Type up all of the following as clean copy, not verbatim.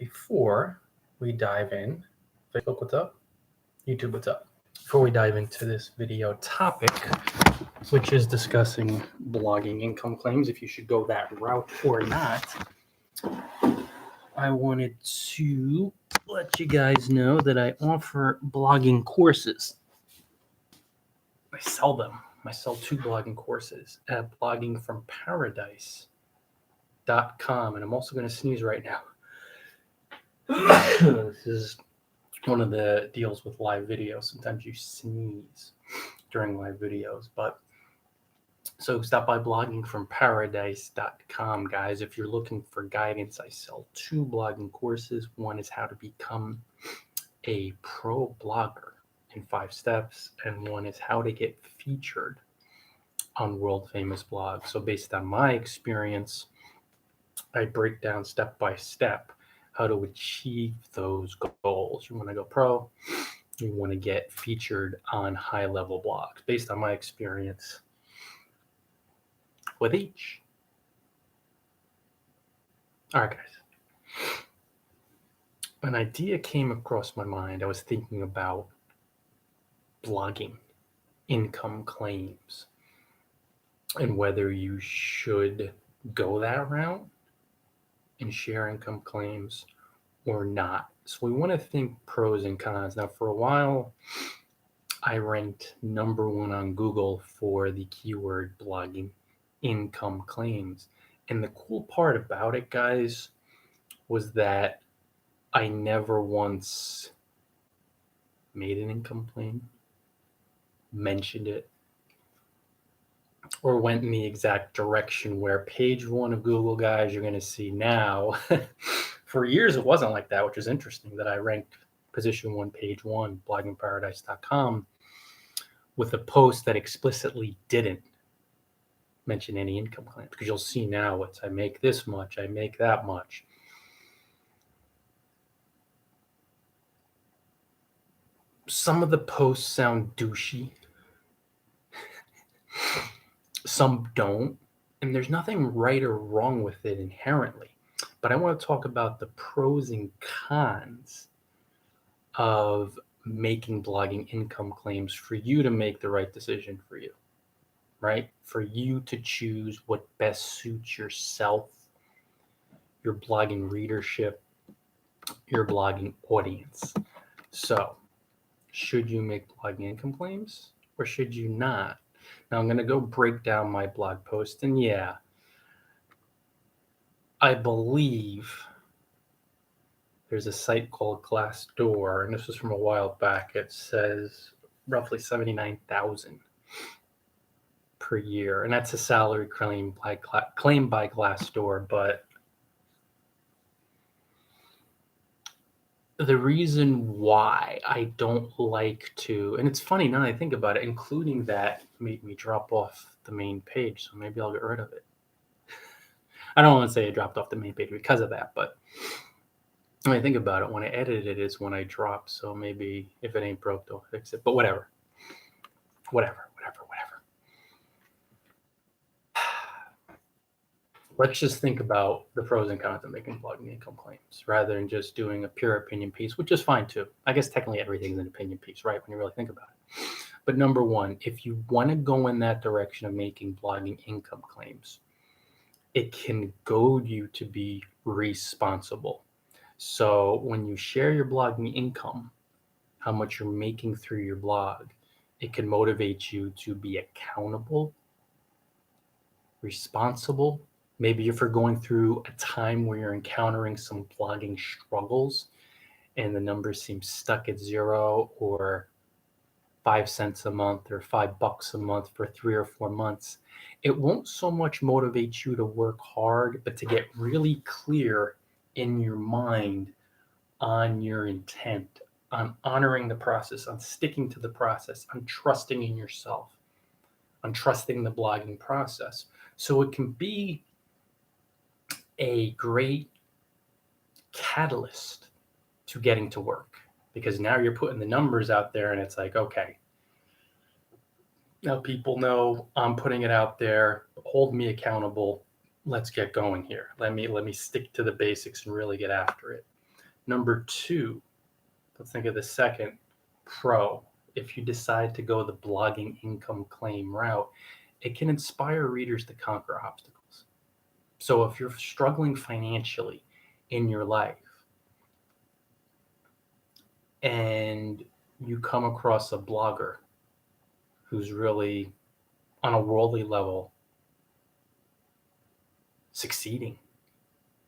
before we dive in, Facebook, what's up? YouTube, what's up? Before we dive into this video topic, which is discussing blogging income claims, if you should go that route or not, I wanted to let you guys know that I offer blogging courses. I sell them. I sell 2 blogging courses at bloggingfromparadise.com. And I'm also going to sneeze right now. This is one of the deals with live videos. Sometimes you sneeze during live videos. But so stop by bloggingfromparadise.com, guys. If you're looking for guidance, I sell 2 blogging courses. One is how to become a pro blogger in 5 steps, and one is how to get featured on world famous blogs. So based on my experience, I break down step by step how to achieve those goals. You want to go pro, you want to get featured on high level blogs based on my experience with each. All right, guys. An idea came across my mind. I was thinking about blogging income claims and whether you should go that route and share income claims or not. So we want to think pros and cons. Now, for a while, I ranked number 1 on Google for the keyword blogging income claims. And the cool part about it, guys, was that I never once made an income claim, mentioned it, or went in the exact direction where page 1 of Google, guys, you're going to see now. For years, it wasn't like that, which is interesting that I ranked position 1, page 1, bloggingparadise.com with a post that explicitly didn't mention any income claims, because you'll see now it's I make this much, I make that much. Some of the posts sound douchey. Some don't. And there's nothing right or wrong with it inherently. But I want to talk about the pros and cons of making blogging income claims for you to make the right decision for you, right? For you to choose what best suits yourself, your blogging readership, your blogging audience. So, should you make blogging income claims or should you not? Now I'm going to go break down my blog post, and yeah, I believe there's a site called Glassdoor, and this was from a while back. It says roughly 79,000 per year, and that's a salary claim by Glassdoor. But the reason why I don't like to, and it's funny now that I think about it, including that made me drop off the main page, so maybe I'll get rid of it. I don't want to say I dropped off the main page because of that, but when I think about it, when I edited it is when I dropped, so maybe if it ain't broke, don't fix it, but whatever. Let's just think about the pros and cons of making blogging income claims rather than just doing a pure opinion piece, which is fine too. I guess technically everything's an opinion piece, right? When you really think about it. But number 1, if you want to go in that direction of making blogging income claims, it can goad you to be responsible. So when you share your blogging income, how much you're making through your blog, it can motivate you to be accountable, responsible. Maybe if you're going through a time where you're encountering some blogging struggles and the numbers seem stuck at 0 or 5 cents a month or $5 a month for 3 or 4 months, it won't so much motivate you to work hard, but to get really clear in your mind on your intent, on honoring the process, on sticking to the process, on trusting in yourself, on trusting the blogging process. So it can be a great catalyst to getting to work, because now you're putting the numbers out there and it's like, okay, now people know I'm putting it out there, hold me accountable. Let's get going here. Let me stick to the basics and really get after it. Number two, let's think of the second pro. If you decide to go the blogging income claim route, it can inspire readers to conquer obstacles. So if you're struggling financially in your life and you come across a blogger who's really on a worldly level succeeding,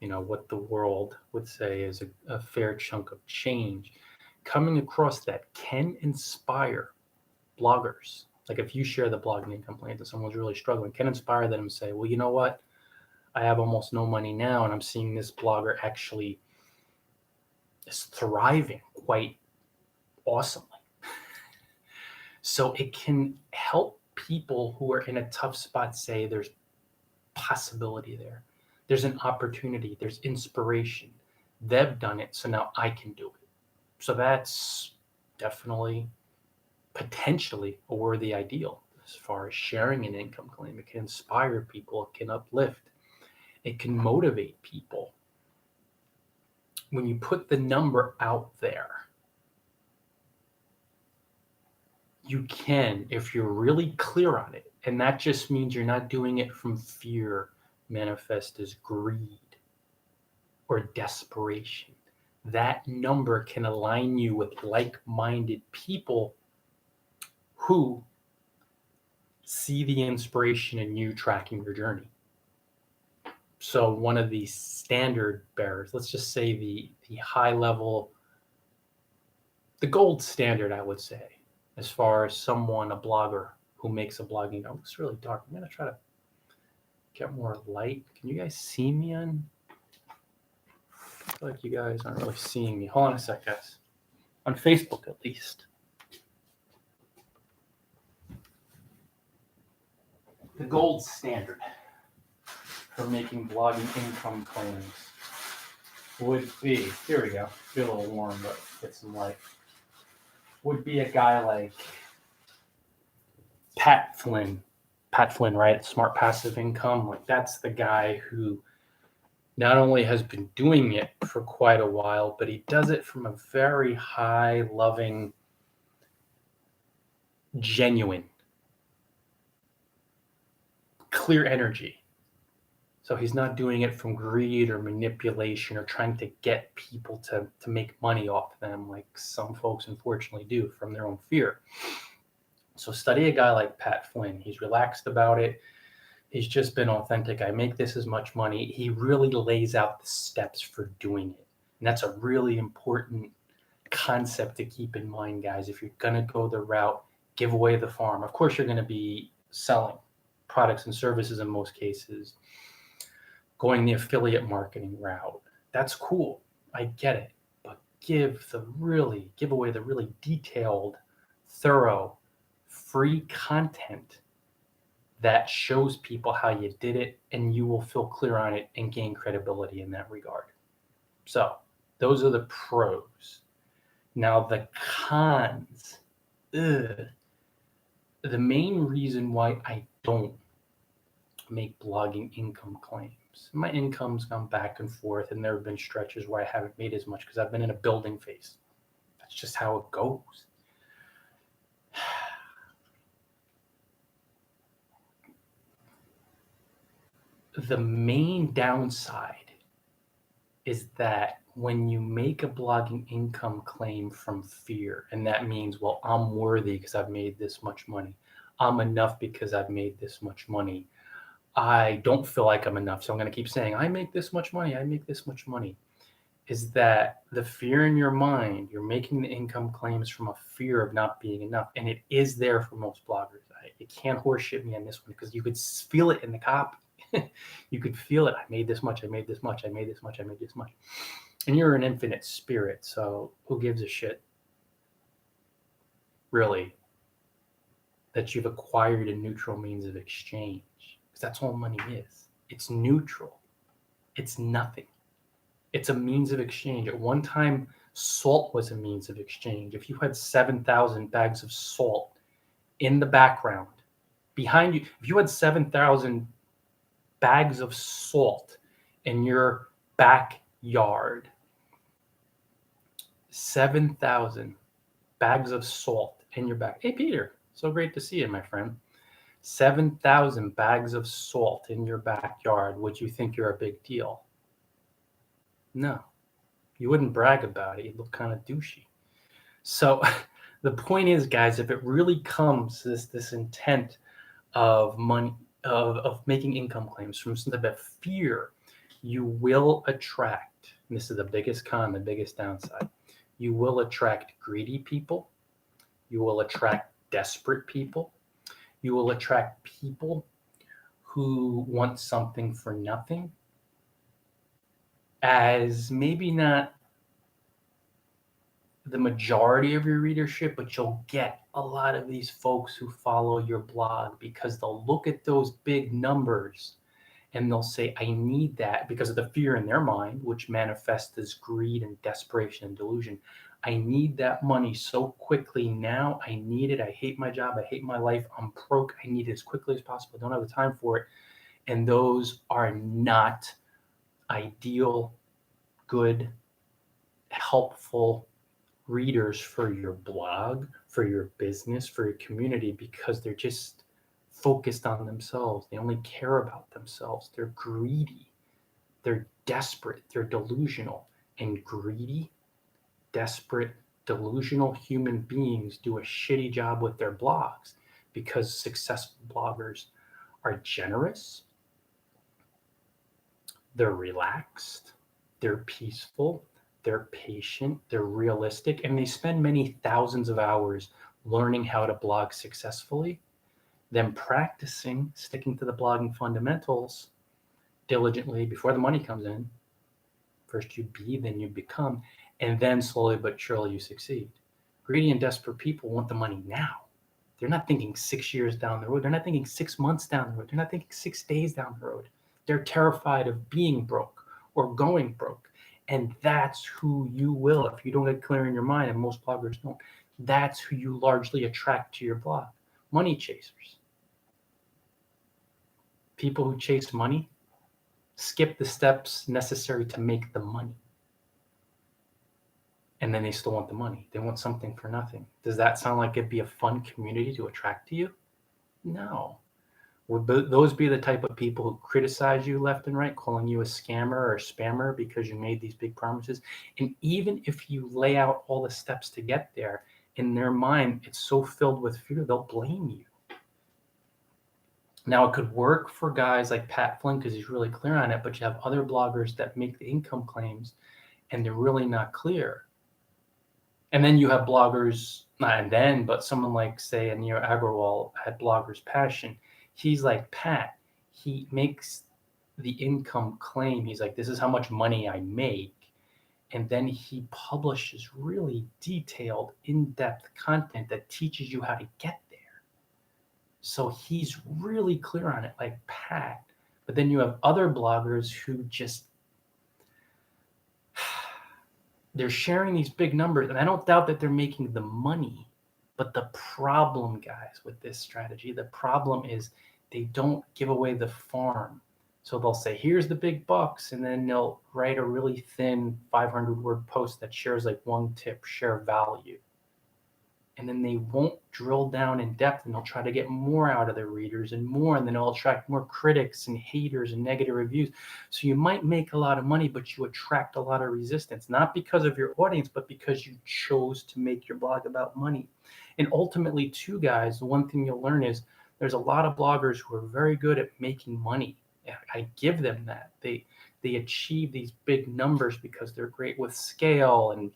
what the world would say is a fair chunk of change, coming across that can inspire bloggers. Like if you share the blogging income plan to someone who's really struggling, can inspire them to say, well, you know what? I have almost no money now, and I'm seeing this blogger actually is thriving quite awesomely. So it can help people who are in a tough spot say there's possibility there. There's an opportunity. There's inspiration. They've done it, so now I can do it. So that's definitely potentially a worthy ideal as far as sharing an income claim. It can inspire people. It can uplift. It can motivate people. When you put the number out there, you can, if you're really clear on it, and that just means you're not doing it from fear, manifest as greed or desperation. That number can align you with like-minded people who see the inspiration in you tracking your journey. So one of the standard bearers, let's just say the high level, the gold standard, I would say, as far as someone, a blogger who makes a blogging, oh, it's really dark. I'm going to try to get more light. Can you guys see me on? I feel like you guys aren't really seeing me. Hold on a sec, guys. On Facebook, at least. The gold standard for making blogging income claims would be, here we go, be a little warm, but get some light, would be a guy like Pat Flynn, right? Smart Passive Income. Like that's the guy who not only has been doing it for quite a while, but he does it from a very high, loving, genuine, clear energy. So he's not doing it from greed or manipulation or trying to get people to make money off them like some folks unfortunately do from their own fear. So study a guy like Pat Flynn. He's relaxed about it. He's just been authentic. I make this as much money. He really lays out the steps for doing it. And that's a really important concept to keep in mind, guys. If you're going to go the route, give away the farm. Of course, you're going to be selling products and services in most cases, going the affiliate marketing route. That's cool. I get it. But give away the really detailed, thorough, free content that shows people how you did it, and you will feel clear on it and gain credibility in that regard. So those are the pros. Now the cons. The main reason why I don't make blogging income claims. My income's gone back and forth, and there have been stretches where I haven't made as much because I've been in a building phase. That's just how it goes. The main downside is that when you make a blogging income claim from fear, and that means, well, I'm worthy because I've made this much money. I'm enough because I've made this much money. I don't feel like I'm enough, so I'm going to keep saying, I make this much money. I make this much money. Is that the fear in your mind? You're making the income claims from a fear of not being enough. And it is there for most bloggers. You can't horseshit me on this one because you could feel it in the copy. You could feel it. I made this much. I made this much. I made this much. I made this much. And you're an infinite spirit. So who gives a shit? Really? That you've acquired a neutral means of exchange. Because that's all money is. It's neutral. It's nothing. It's a means of exchange. At one time, salt was a means of exchange. If you had 7,000 bags of salt in the background, behind you, if you had 7,000 bags of salt in your backyard, 7,000 bags of salt in your back. Hey, Peter, so great to see you, my friend. 7,000 bags of salt in your backyard. Would you think you're a big deal? No, you wouldn't brag about it. You'd look kind of douchey. So the point is, guys, if it really comes this intent of money, of making income claims from some type of fear, you will attract, and this is the biggest con, the biggest downside, you will attract greedy people, you will attract desperate people, you will attract people who want something for nothing, as maybe not the majority of your readership, but you'll get a lot of these folks who follow your blog because they'll look at those big numbers and they'll say, I need that, because of the fear in their mind, which manifests as greed and desperation and delusion. I need that money so quickly now. I need it. I hate my job. I hate my life. I'm broke. I need it as quickly as possible. I don't have the time for it. And those are not ideal, good, helpful readers for your blog, for your business, for your community, because they're just focused on themselves. They only care about themselves. They're greedy. They're desperate. They're delusional. And greedy, desperate, delusional human beings do a shitty job with their blogs, because successful bloggers are generous, they're relaxed, they're peaceful, they're patient, they're realistic, and they spend many thousands of hours learning how to blog successfully, then practicing, sticking to the blogging fundamentals diligently before the money comes in. First you be, then you become, and then slowly but surely you succeed. Greedy and desperate people want the money now. They're not thinking 6 years down the road. They're not thinking 6 months down the road. They're not thinking 6 days down the road. They're terrified of being broke or going broke. And that's who you will, if you don't get clear in your mind, and most bloggers don't, that's who you largely attract to your blog. Money chasers. People who chase money skip the steps necessary to make the money. And then they still want the money. They want something for nothing. Does that sound like it'd be a fun community to attract to you? No. Would those be the type of people who criticize you left and right, calling you a scammer or a spammer because you made these big promises? And even if you lay out all the steps to get there, in their mind, it's so filled with fear, they'll blame you. Now, it could work for guys like Pat Flynn because he's really clear on it, but you have other bloggers that make the income claims and they're really not clear. And then you have bloggers, not and then, but someone like, say, Anil Agrawal at Bloggers Passion. He's like Pat. He makes the income claim. He's like, this is how much money I make. And then he publishes really detailed, in-depth content that teaches you how to get there. So he's really clear on it, like Pat. But then you have other bloggers who just, they're sharing these big numbers, and I don't doubt that they're making the money. But the problem, guys, with this strategy, the problem is they don't give away the farm. So they'll say, here's the big bucks, and then they'll write a really thin 500-word post that shares like one tip, share value. And then they won't drill down in depth, and they'll try to get more out of their readers and more, and then it'll attract more critics and haters and negative reviews. So you might make a lot of money, but you attract a lot of resistance, not because of your audience, but because you chose to make your blog about money. And ultimately, too, guys, the one thing you'll learn is there's a lot of bloggers who are very good at making money. I give them that. They achieve these big numbers because they're great with scale and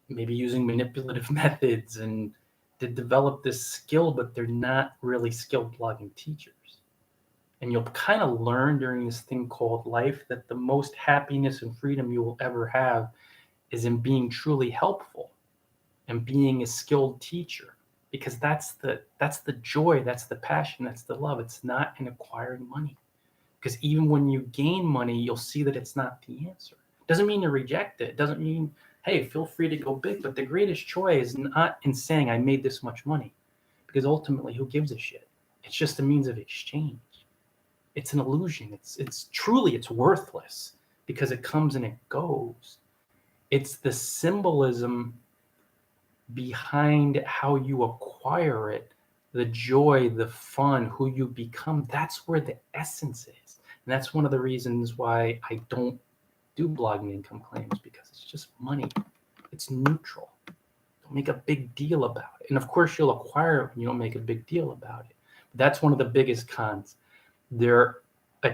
maybe using manipulative methods and to develop this skill, but they're not really skilled blogging teachers. And you'll kind of learn during this thing called life that the most happiness and freedom you will ever have is in being truly helpful and being a skilled teacher, because that's the joy, that's the passion, that's the love. It's not in acquiring money, because even when you gain money, you'll see that it's not the answer. Doesn't mean to reject it. Doesn't mean, hey, feel free to go big. But the greatest joy is not in saying I made this much money, because ultimately, who gives a shit? It's just a means of exchange. It's an illusion. It's truly, it's worthless because it comes and it goes. It's the symbolism behind how you acquire it, the joy, the fun, who you become. That's where the essence is. And that's one of the reasons why I don't do blogging income claims, because it's just money. It's neutral. Don't make a big deal about it. And of course, you'll acquire it when you don't make a big deal about it. But that's one of the biggest cons. There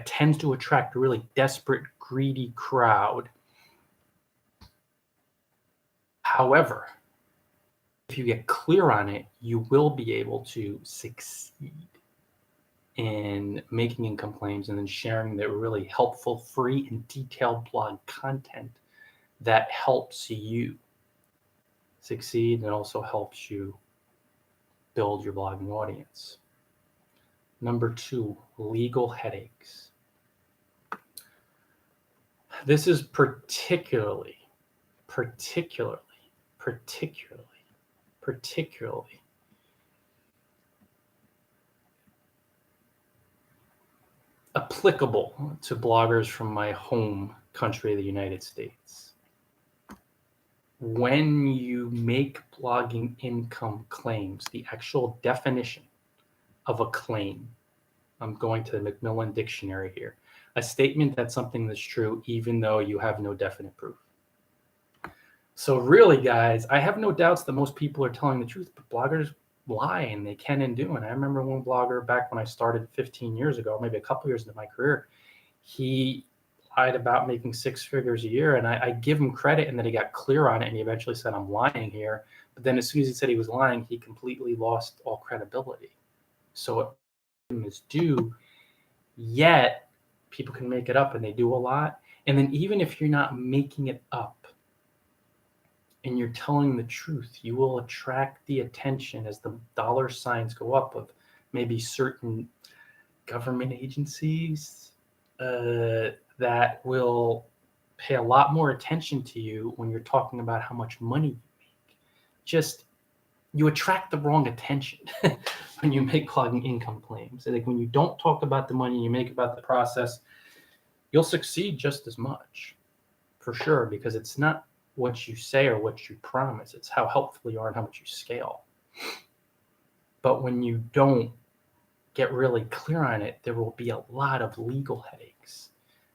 tends to attract a really desperate, greedy crowd. However, if you get clear on it, you will be able to succeed in making income claims and then sharing the really helpful, free, and detailed blog content that helps you succeed and also helps you build your blogging audience. Number 2, legal headaches. This is particularly applicable to bloggers from my home country, the United States. When you make blogging income claims, the actual definition of a claim, I'm going to the Macmillan Dictionary here, a statement that something that's true even though you have no definite proof. So really, guys, I have no doubts that most people are telling the truth, but bloggers lie, and they can and do. And I remember one blogger back when I started 15 years ago, maybe a couple years into my career, he lied about making 6 figures a year. And I give him credit in that he got clear on it, and he eventually said, I'm lying here. But then as soon as he said he was lying, he completely lost all credibility. So it is due, yet people can make it up, and they do a lot. And then even if you're not making it up, and you're telling the truth, you will attract the attention as the dollar signs go up of maybe certain government agencies that will pay a lot more attention to you when you're talking about how much money you make. Just, you attract the wrong attention when you make blogging income claims. Like when you don't talk about the money, you make about the process, you'll succeed just as much, for sure, because it's not what you say or what you promise. It's how helpful you are and how much you scale. But when you don't get really clear on it, there will be a lot of legal headaches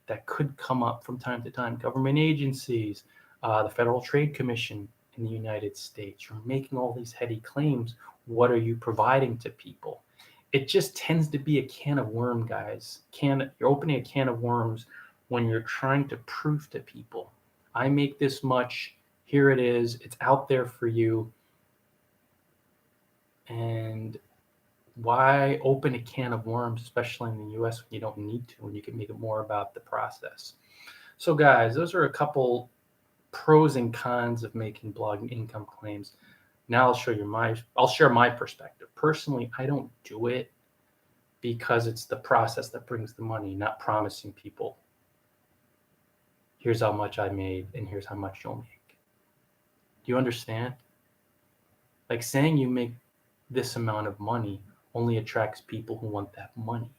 that could come up from time to time. Government agencies, the Federal Trade Commission in the United States, you're making all these heady claims. What are you providing to people? It just tends to be a can of worms, guys. You're opening a can of worms when you're trying to prove to people, I make this much, here it is, it's out there for you. And why open a can of worms, especially in the US, when you don't need to, when you can make it more about the process? So guys, those are a couple pros and cons of making blogging income claims. Now I'll share my perspective. Personally, I don't do it because it's the process that brings the money, not promising people, here's how much I made and here's how much you'll make. Do you understand? Like saying you make this amount of money only attracts people who want that money.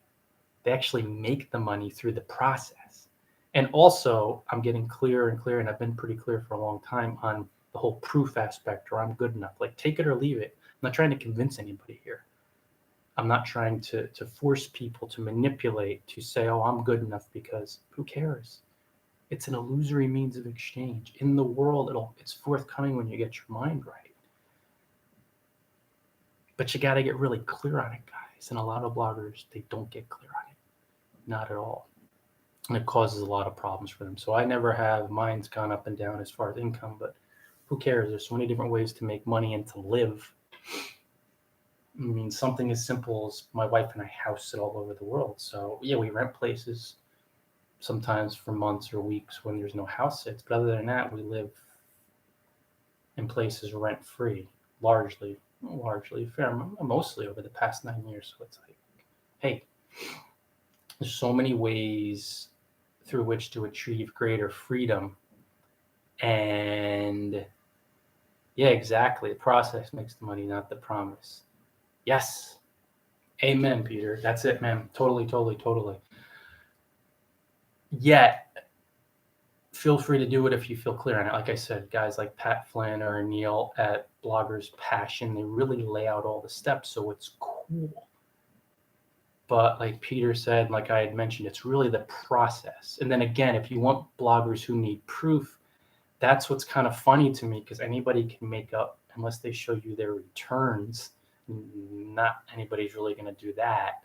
They actually make the money through the process. And also, I'm getting clearer and clearer, and I've been pretty clear for a long time on the whole proof aspect, or I'm good enough. Like, take it or leave it. I'm not trying to convince anybody here. I'm not trying to force people to manipulate, to say, oh, I'm good enough, because who cares? It's an illusory means of exchange. In the world, it's forthcoming when you get your mind right. But you got to get really clear on it, guys. And a lot of bloggers, they don't get clear on it. Not at all. And it causes a lot of problems for them. So I never have, mine's gone up and down as far as income, but who cares? There's so many different ways to make money and to live. I mean, something as simple as my wife and I house sit all over the world. So yeah, we rent places sometimes for months or weeks when there's no house sits. But other than that, we live in places rent free, mostly over the past 9 years. So it's like, hey, there's so many ways through which to achieve greater freedom. And yeah, exactly. The process makes the money, not the promise. Yes. Amen, Peter. That's it, man. Totally. Yet, feel free to do it if you feel clear on it. Like I said, guys like Pat Flynn or Neil at Bloggers Passion, they really lay out all the steps, so it's cool. But like Peter said, like I had mentioned, it's really the process. And then again, if you want bloggers who need proof, that's what's kind of funny to me, because anybody can make up, unless they show you their returns, not anybody's really going to do that.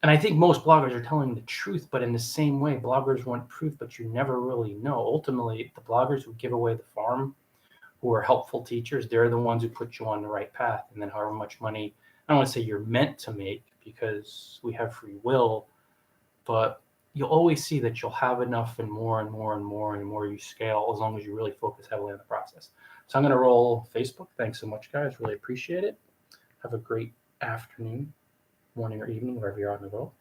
And I think most bloggers are telling the truth, but in the same way, bloggers want proof, but you never really know. Ultimately, the bloggers who give away the farm, who are helpful teachers, they're the ones who put you on the right path. And then however much money, I don't want to say you're meant to make, because we have free will, but you'll always see that you'll have enough and more and more and more and the more you scale, as long as you really focus heavily on the process. So I'm going to roll Facebook. Thanks so much, guys. Really appreciate it. Have a great afternoon, morning, or evening, wherever you're on the world.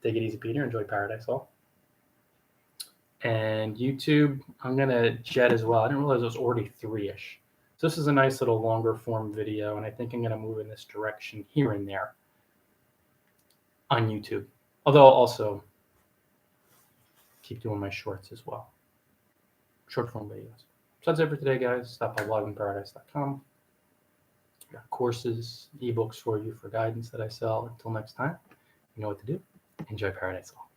Take it easy, Peter. Enjoy Paradise All. And YouTube, I'm going to jet as well. I didn't realize it was already 3-ish. So this is a nice little longer form video, and I think I'm going to move in this direction here and there on YouTube. Although I'll also keep doing my shorts as well. Short form videos. So that's it for today, guys. Stop by bloggingparadise.com. Got courses, ebooks for you for guidance that I sell. Until next time, you know what to do. Enjoy Paradise All.